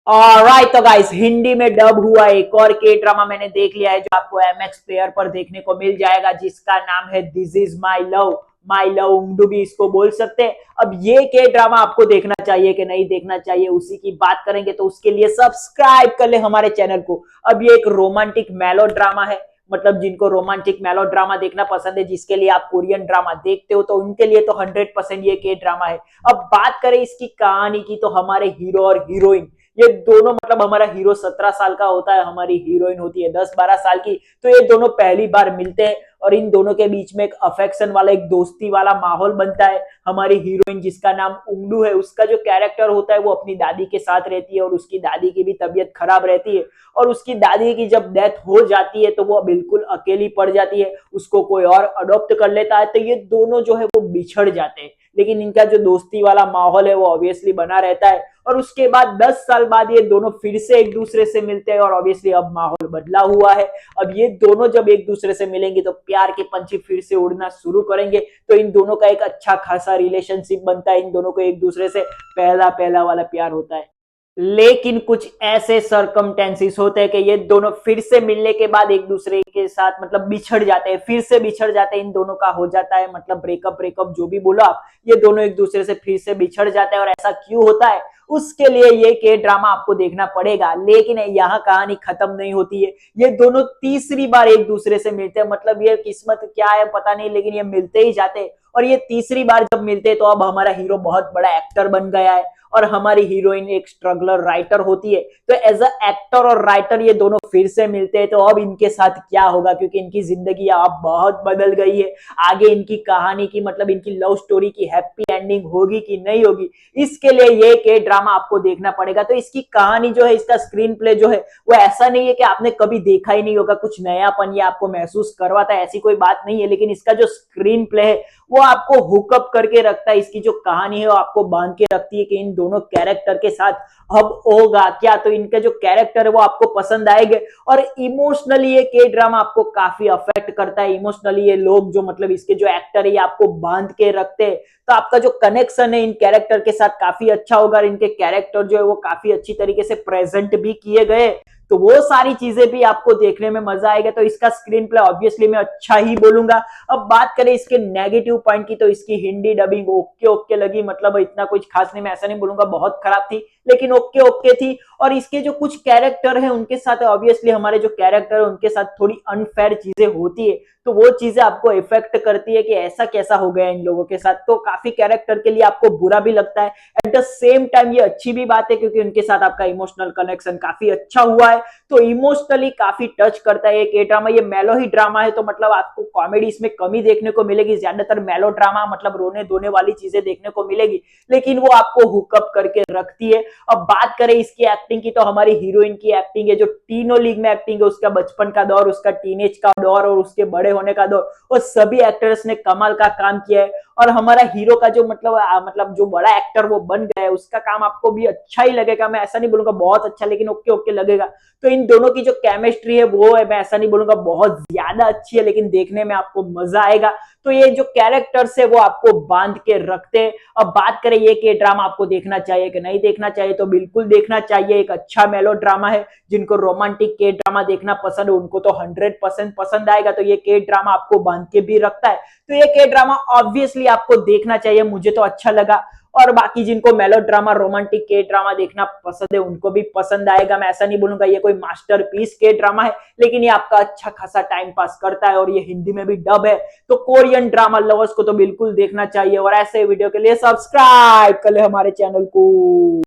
Alright तो guys, Hindi में dub हुआ एक और के ड्रामा मैंने देख लिया है जो आपको एमएक्स प्लेयर पर देखने को मिल जाएगा, जिसका नाम है दिस इज माई लव उंगडू भी इसको बोल सकते हैं। अब ये के ड्रामा आपको देखना चाहिए कि नहीं देखना चाहिए, उसी की बात करेंगे। तो उसके लिए सब्सक्राइब कर ले हमारे चैनल को। अब ये एक रोमांटिक मेलो ड्रामा है, मतलब जिनको रोमांटिक मेलो ड्रामा देखना पसंद है, जिसके लिए आप कोरियन ड्रामा देखते हो, तो उनके लिए तो 100% ये के ड्रामा है। अब बात करें इसकी कहानी की, तो हमारे हीरो और हीरोइन ये दोनों, मतलब हमारा हीरो 17 साल का होता है, हमारी हीरोइन होती है 10-12 साल की। तो ये दोनों पहली बार मिलते हैं और इन दोनों के बीच में एक अफेक्शन वाला, एक दोस्ती वाला माहौल बनता है। हमारी हीरोइन जिसका नाम उंगडू है, उसका जो कैरेक्टर होता है वो अपनी दादी के साथ रहती है और उसकी दादी की भी तबीयत खराब रहती है। और उसकी दादी की जब डेथ हो जाती है तो वो बिल्कुल अकेली पड़ जाती है, उसको कोई और अडॉप्ट कर लेता है। तो ये दोनों जो है वो बिछड़ जाते हैं, लेकिन इनका जो दोस्ती वाला माहौल है वो ऑब्वियसली बना रहता है। और उसके बाद 10 साल बाद ये दोनों फिर से एक दूसरे से मिलते हैं और ऑब्वियसली अब माहौल बदला हुआ है। अब ये दोनों जब एक दूसरे से मिलेंगे तो प्यार के पंछी फिर से उड़ना शुरू करेंगे। तो इन दोनों का एक अच्छा खासा रिलेशनशिप बनता है, इन दोनों को एक दूसरे से पहला पहला वाला प्यार होता है। लेकिन कुछ ऐसे सरकमटेंसेस होते हैं कि ये दोनों फिर से मिलने के बाद एक दूसरे के साथ मतलब बिछड़ जाते हैं, फिर से बिछड़ जाते हैं। इन दोनों का हो जाता है, मतलब ब्रेकअप जो भी बोलो आप, ये दोनों एक दूसरे से फिर से बिछड़ जाते हैं। और ऐसा क्यों होता है, उसके लिए ये के ड्रामा आपको देखना पड़ेगा। लेकिन यहाँ कहानी खत्म नहीं होती है, ये दोनों तीसरी बार एक दूसरे से मिलते हैं। मतलब ये किस्मत क्या है पता नहीं, लेकिन ये मिलते ही जाते हैं। और ये तीसरी बार जब मिलते हैं तो अब हमारा हीरो बहुत बड़ा एक्टर बन गया है और हमारी हीरोइन एक स्ट्रगलर राइटर होती है। तो एज अ एक्टर और राइटर ये दोनों फिर से मिलते हैं। तो अब इनके साथ क्या होगा, क्योंकि इनकी जिंदगी अब बहुत बदल गई है। आगे इनकी कहानी की, मतलब इनकी लव स्टोरी की हैप्पी एंडिंग होगी कि नहीं होगी, इसके लिए ये के ड्रामा आपको देखना पड़ेगा। तो इसकी कहानी जो है, इसका स्क्रीन प्ले जो है वो ऐसा नहीं है कि आपने कभी देखा ही नहीं होगा, कुछ नयापन ये आपको महसूस करवाता है, ऐसी कोई बात नहीं है। लेकिन इसका जो स्क्रीन प्ले है वो आपको हुकअप करके रखता है। इसकी जो कहानी है वो आपको बांध के रखती है कि इन दोनों कैरेक्टर के साथ अब होगा क्या। तो इनके जो कैरेक्टर है वो आपको पसंद आएंगे। और इमोशनली ये के ड्रामा आपको काफी अफेक्ट करता है। इमोशनली ये लोग जो, मतलब इसके जो एक्टर है, ये आपको बांध के रखते हैं। तो आपका जो कनेक्शन है इन कैरेक्टर के साथ काफी अच्छा होगा। इनके कैरेक्टर जो है वो काफी अच्छी तरीके से प्रेजेंट भी किए गए, तो वो सारी चीजें भी आपको देखने में मजा आएगा। तो इसका स्क्रीन प्ले ऑब्वियसली मैं अच्छा ही बोलूंगा। अब बात करें इसके नेगेटिव पॉइंट की, तो इसकी हिंदी डबिंग ओके ओके लगी, मतलब इतना कुछ खास नहीं, मैं ऐसा नहीं बोलूंगा बहुत खराब थी, लेकिन ओके ओके थी। और इसके जो कुछ कैरेक्टर है उनके साथ, ऑब्वियसली हमारे जो कैरेक्टर है उनके साथ थोड़ी अनफेयर चीजें होती है, तो वो चीजें आपको इफेक्ट करती है कि ऐसा कैसा हो गया इन लोगों के साथ। तो काफी कैरेक्टर के लिए आपको बुरा भी लगता है। एट द सेम टाइम ये अच्छी भी बात है, क्योंकि उनके साथ आपका इमोशनल कनेक्शन काफी अच्छा हुआ है। तो इमोशनली काफी टच करता है ये ड्रामा। ये मेलो ही ड्रामा है, तो मतलब आपको कॉमेडी इसमें कमी देखने को मिलेगी, ज्यादातर मेलो ड्रामा मतलब रोने धोने वाली चीजें देखने को मिलेगी, लेकिन वो आपको हुकअप करके रखती है। अब बात करें इसकी एक्टिंग की, तो हमारी हीरोइन की एक्टिंग है, जो तीनों लीग में एक्टिंग है, उसका बचपन का दौर, उसका टीनेज का दौर और उसके बड़े होने का दौर, वो सभी एक्टर्स ने कमाल का काम किया है। और हमारा हीरो का जो मतलब जो बड़ा एक्टर वो बन गया है, उसका काम आपको भी अच्छा ही लगेगा। मैं ऐसा नहीं बोलूंगा बहुत अच्छा, लेकिन ओके ओके लगेगा। तो इन दोनों की जो केमिस्ट्री है वो है, मैं ऐसा नहीं बोलूंगा बहुत ज्यादा अच्छी है, लेकिन देखने में आपको मजा आएगा। तो ये जो कैरेक्टर्स है वो आपको बांध के रखते हैं। अब बात करें ये के ड्रामा आपको देखना चाहिए कि नहीं देखना चाहिए, तो बिल्कुल देखना चाहिए। एक अच्छा मेलो ड्रामा है, जिनको रोमांटिक के ड्रामा देखना पसंद है उनको तो 100% पसंद आएगा। तो ये के ड्रामा आपको बांध के भी रखता है, तो ये के ड्रामा ऑब्वियसली आपको देखना चाहिए, मुझे तो अच्छा लगा। और बाकी जिनको मेलो ड्रामा, रोमांटिक के ड्रामा देखना पसंद है उनको भी पसंद आएगा। मैं ऐसा नहीं बोलूंगा ये कोई मास्टरपीस के ड्रामा है, लेकिन ये आपका अच्छा खासा टाइम पास करता है। और ये हिंदी में भी डब है, तो कोरियन ड्रामा लवर्स को तो बिल्कुल देखना चाहिए। और ऐसे वीडियो के लिए सब्सक्राइब कर ले हमारे चैनल को।